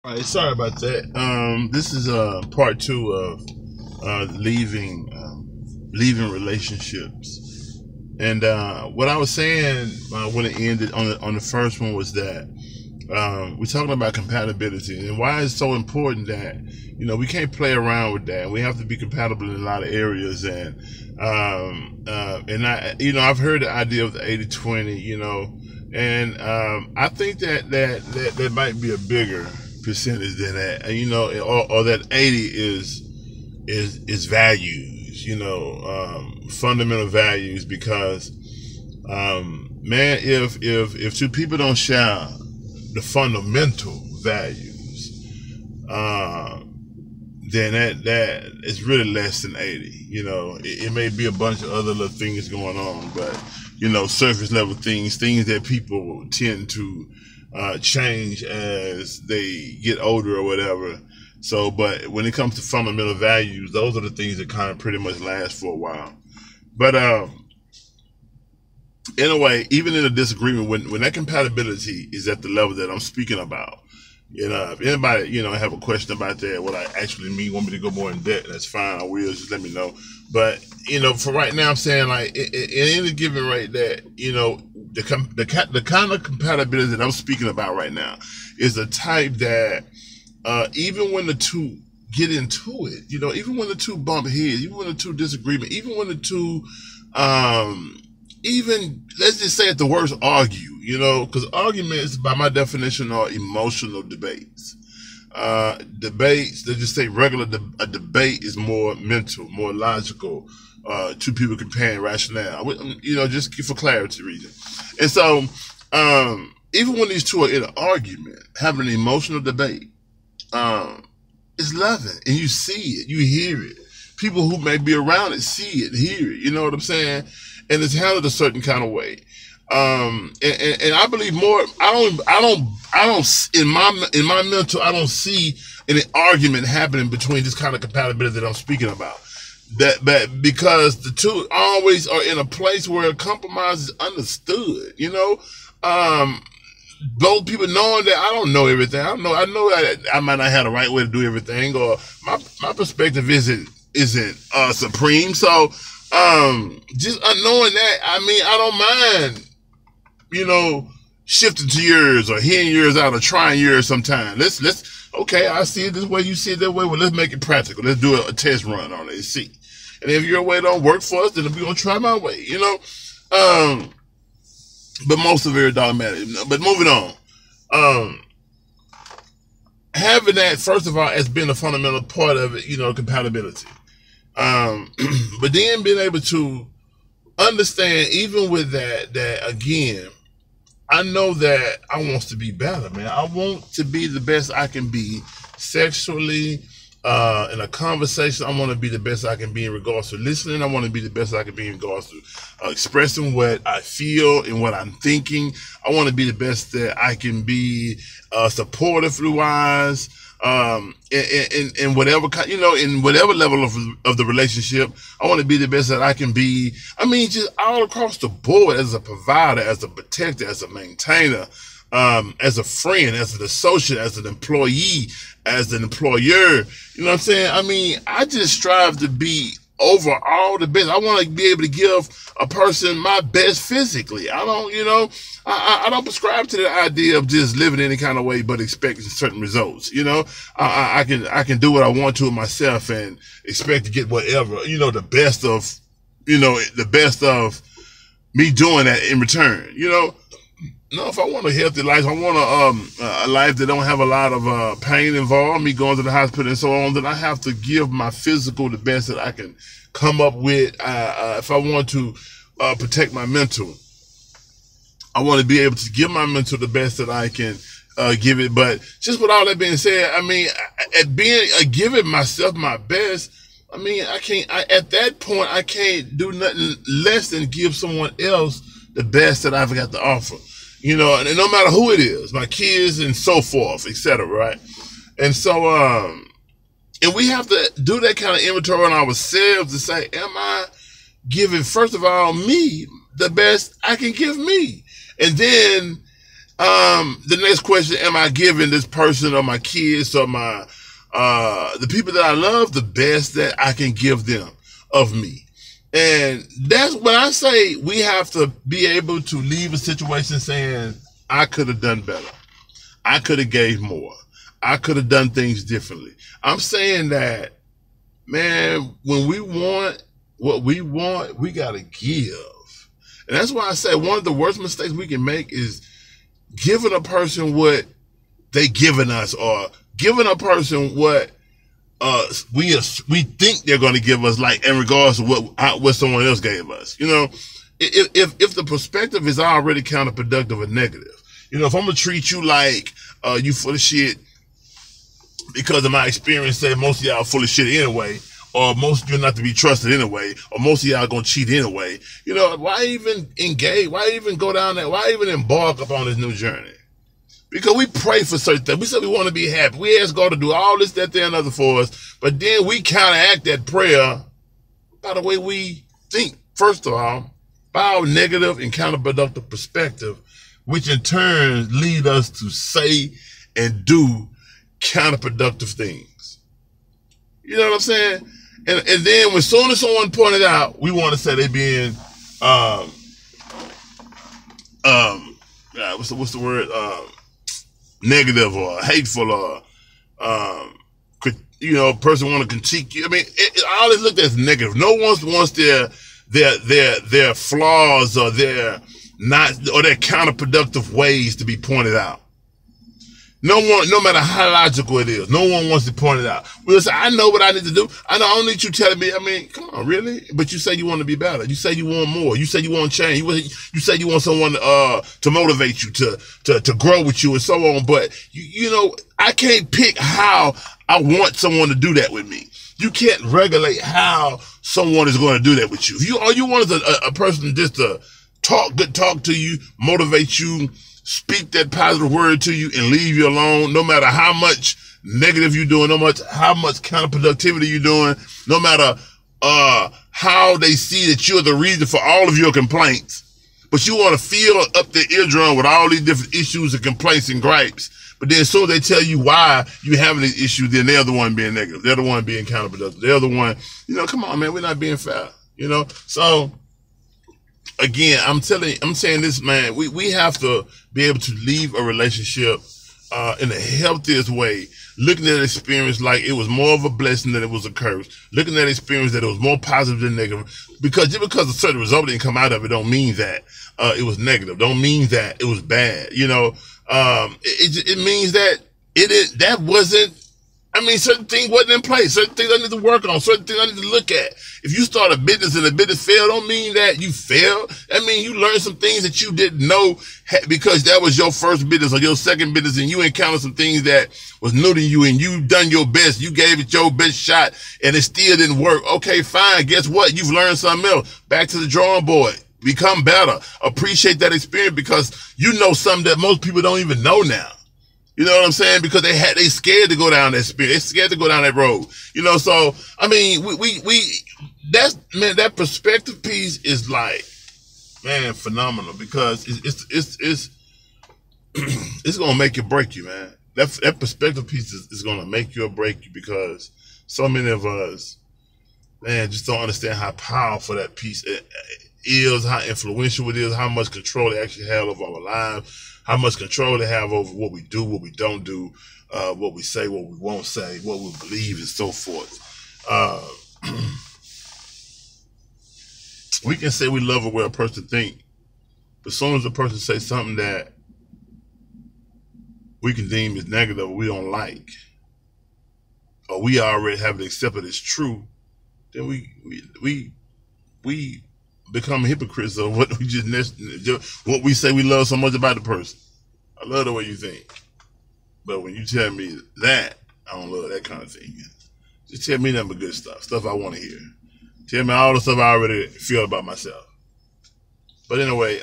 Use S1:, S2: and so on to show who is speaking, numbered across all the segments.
S1: All right, sorry about that. This is part two of leaving relationships, and what I was saying when it ended on the first one was that we're talking about compatibility and why it's so important that we can't play around with that. We have to be compatible in a lot of areas, and I've heard the idea of the 80-20, and I think that might be a bigger percentage than that, or that 80 is values, fundamental values, because man, if two people don't share the fundamental values, then that is really less than 80. It may be a bunch of other little things going on, but surface level things that people tend to change as they get older or whatever. So, but when it comes to fundamental values, those are the things that kind of pretty much last for a while. But in a way, even in a disagreement, when that compatibility is at the level that I'm speaking about, if anybody have a question about that, what I actually mean, want me to go more in depth, that's fine. I will, just let me know. But for right now, I'm saying, like, in any given rate, that the kind of compatibility that I'm speaking about right now is the type that even when the two get into it, even when the two bump heads, even when the two disagree, even when the two even, let's just say at the worst, argue, because arguments, by my definition, are emotional debates. Debates, let's just say a debate is more mental, more logical, two people comparing rationale, just for clarity reason. And so, even when these two are in an argument, having an emotional debate, it's loving, and you see it, you hear it. People who may be around it see it, hear it, you know what I'm saying? And it's handled a certain kind of way. And I believe more, I don't, in my mental, I don't see any argument happening between this kind of compatibility that I'm speaking about. But because the two always are in a place where a compromise is understood, both people knowing that I don't know everything. I know that I might not have the right way to do everything, or my perspective isn't supreme. So, just knowing that, I don't mind, shifting to yours or hearing yours out or trying yours sometime. Okay, I see it this way, you see it that way. Well, let's make it practical. Let's do a test run on it and see. And if your way don't work for us, then we're going to try my way, but most of it is dogmatic. But moving on, having that, first of all, as being a fundamental part of it, compatibility. But then being able to understand, even with that again, I know that I want to be better, man. I want to be the best I can be sexually, in a conversation. I want to be the best I can be in regards to listening. I want to be the best I can be in regards to expressing what I feel and what I'm thinking. I want to be the best that I can be, supportively wise, in whatever in whatever level of the relationship. I want to be the best that I can be. Just all across the board, as a provider, as a protector, as a maintainer, as a friend, as an associate, as an employee, as an employer. You know what I'm saying? I just strive to be overall the best. I want to be able to give a person my best physically. I don't, I don't prescribe to the idea of just living any kind of way but expecting certain results. I can do what I want to with myself and expect to get whatever, the best of me doing that in return. No, if I want a healthy life, I want a life that don't have a lot of pain involved, me going to the hospital and so on, then I have to give my physical the best that I can come up with. If I want to protect my mental, I want to be able to give my mental the best that I can give it. But just with all that being said, at giving myself my best, at that point, I can't do nothing less than give someone else the best that I've got to offer. And no matter who it is, my kids and so forth, etc. Right? And so, and we have to do that kind of inventory on ourselves to say, am I giving, first of all, me the best I can give me? And then The next question, am I giving this person or my kids or my the people that I love the best that I can give them of me? And that's when I say we have to be able to leave a situation saying, I could have done better. I could have gave more. I could have done things differently. I'm saying that, man, when we want what we want, we got to give. And that's why I say one of the worst mistakes we can make is giving a person what they giving us, or giving a person what we think they're going to give us, like in regards to what someone else gave us. You know, if the perspective is already counterproductive or negative, you know, if I'm gonna treat you like you full of shit because of my experience, say most of y'all full of shit anyway, or most of you not to be trusted anyway, or most of y'all gonna cheat anyway, you know, why even engage? Why even go down there? Why even embark upon this new journey? Because we pray for certain things. We say we want to be happy. We ask God to do all this, that, that, and other for us. But then we counteract that prayer by the way we think, first of all, by our negative and counterproductive perspective, which in turn lead us to say and do counterproductive things. You know what I'm saying? And then when soon as someone pointed out, we want to say they being, what's the word? Negative or hateful, or you know, a person want to critique you. I mean, all is looked at as negative. No one wants their flaws or their counterproductive ways to be pointed out. No matter how logical it is, no one wants to point it out. We'll say, I know what I need to do. I don't need you telling me. I mean, come on, really? But you say you want to be better. You say you want more. You say you want change. You say you want someone to motivate you, to grow with you and so on. But you know, I can't pick how I want someone to do that with me. You can't regulate how someone is going to do that with you. All you want is a person just to talk to you, motivate you, speak that positive word to you, and leave you alone, no matter how much negative you're doing, no matter how much counterproductivity you're doing, no matter how they see that you're the reason for all of your complaints. But you want to fill up the eardrum with all these different issues and complaints and gripes. But then as soon as they tell you why you're having these issues, then they're the one being negative. They're the one being counterproductive. They're the one, you know, come on, man, we're not being fair, you know? So, again, I'm saying this, man, we have to be able to leave a relationship in the healthiest way, looking at experience like it was more of a blessing than it was a curse, looking at experience that it was more positive than negative, because just because a certain result didn't come out of it don't mean that it was negative, don't mean that it was bad, you know. It means that that wasn't, I mean, certain things wasn't in place. Certain things I need to work on. Certain things I need to look at. If you start a business and the business failed, don't mean that you failed. I mean, you learned some things that you didn't know because that was your first business or your second business, and you encountered some things that was new to you, and you done your best. You gave it your best shot, and it still didn't work. Okay, fine. Guess what? You've learned something else. Back to the drawing board. Become better. Appreciate that experience, because you know something that most people don't even know now. You know what I'm saying? Because they scared to go down that spirit. They scared to go down that road. You know, so I mean, that perspective piece is like, man, phenomenal, because it's gonna make you break you, man. That perspective piece is gonna make you or break you, because so many of us, man, just don't understand how powerful that piece is, how influential it is, how much control they actually have over our lives, how much control they have over what we do, what we don't do, what we say, what we won't say, what we believe, and so forth. We can say we love the way a person think, but as soon as a person says something that we can deem as negative or we don't like, or we already have accepted as true, then we become hypocrites of what what we say we love so much about the person. I love the way you think, but when you tell me that, I don't love that kind of thing. Just tell me nothing but good stuff I want to hear. Tell me all the stuff I already feel about myself. But anyway,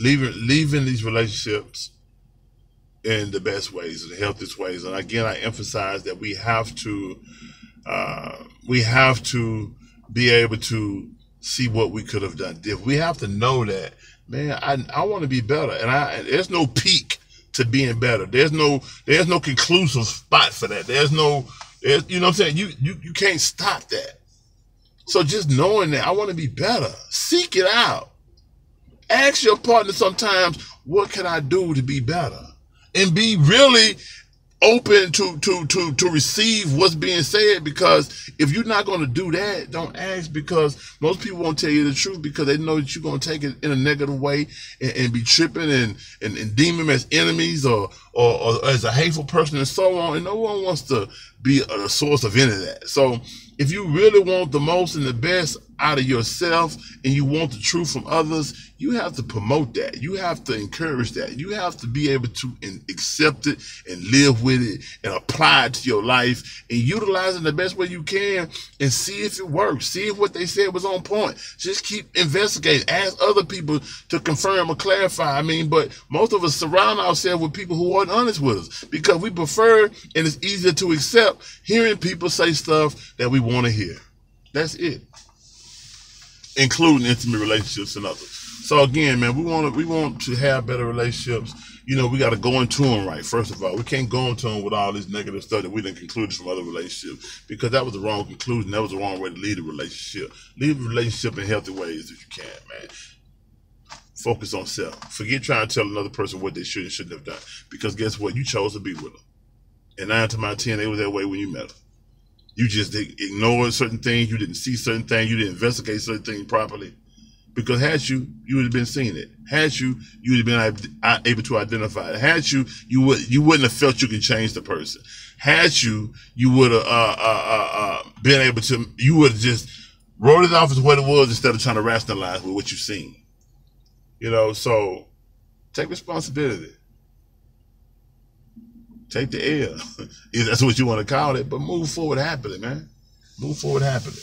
S1: leaving these relationships in the best ways, the healthiest ways, and again, I emphasize that we have to be able to see what we could have done different. We have to know that
S2: man, I want to be better, and there's no peak to being better. There's no conclusive spot for that. You know what I'm saying? You can't stop that. So just knowing that I want to be better, seek it out. Ask your partner sometimes, what can I do to be better? And be really open to receive what's being said, because if you're not going to do that, don't ask, because most people won't tell you the truth because they know that you're going to take it in a negative way and be tripping and deem them as enemies or as a hateful person and so on. And no one wants to be a source of any of that. So if you really want the most and the best out of yourself and you want the truth from others, you have to promote that. You have to encourage that. You have to be able to accept it and live with it and apply it to your life and utilize it the best way you can and see if it works. See if what they said was on point. Just keep investigating. Ask other people to confirm or clarify. I mean, but most of us surround ourselves with people who aren't honest with us because we prefer, and it's easier to accept, hearing people say stuff that we want to hear. That's it. Including intimate relationships and others. So again, man, we want to have better relationships. You know, we got to go into them right. First of all, we can't go into them with all this negative stuff that we didn't conclude from other relationships, because that was the wrong conclusion. That was the wrong way to lead a relationship. Lead a relationship in healthy ways if you can, man. Focus on self. Forget trying to tell another person what they should and shouldn't have done, because guess what? You chose to be with them, and 9 times out of 10, they was that way when you met them. You just ignored certain things. You didn't see certain things. You didn't investigate certain things properly. Because had you would have been seeing it. Had you would have been able to identify it. Had you wouldn't have felt you can change the person. Had you would have been able to. You would have just wrote it off as what it was instead of trying to rationalize with what you've seen. You know, so take responsibility. Take the L, if that's what you want to call it, but move forward happily, man. Move forward happily.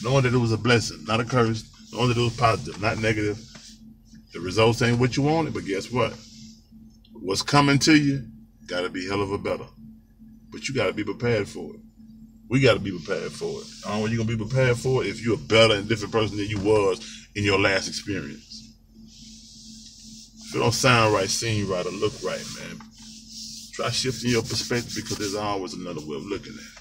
S2: Knowing that it was a blessing, not a curse. Knowing that it was positive, not negative. The results ain't what you wanted, but guess what? What's coming to you got to be hell of a better. But you got to be prepared for it. We got to be prepared for it. I don't know when you're going to be prepared for it if you're a better and different person than you was in your last experience. If it don't sound right, seem right, or look right, man, try shifting your perspective, because there's always another way of looking at it.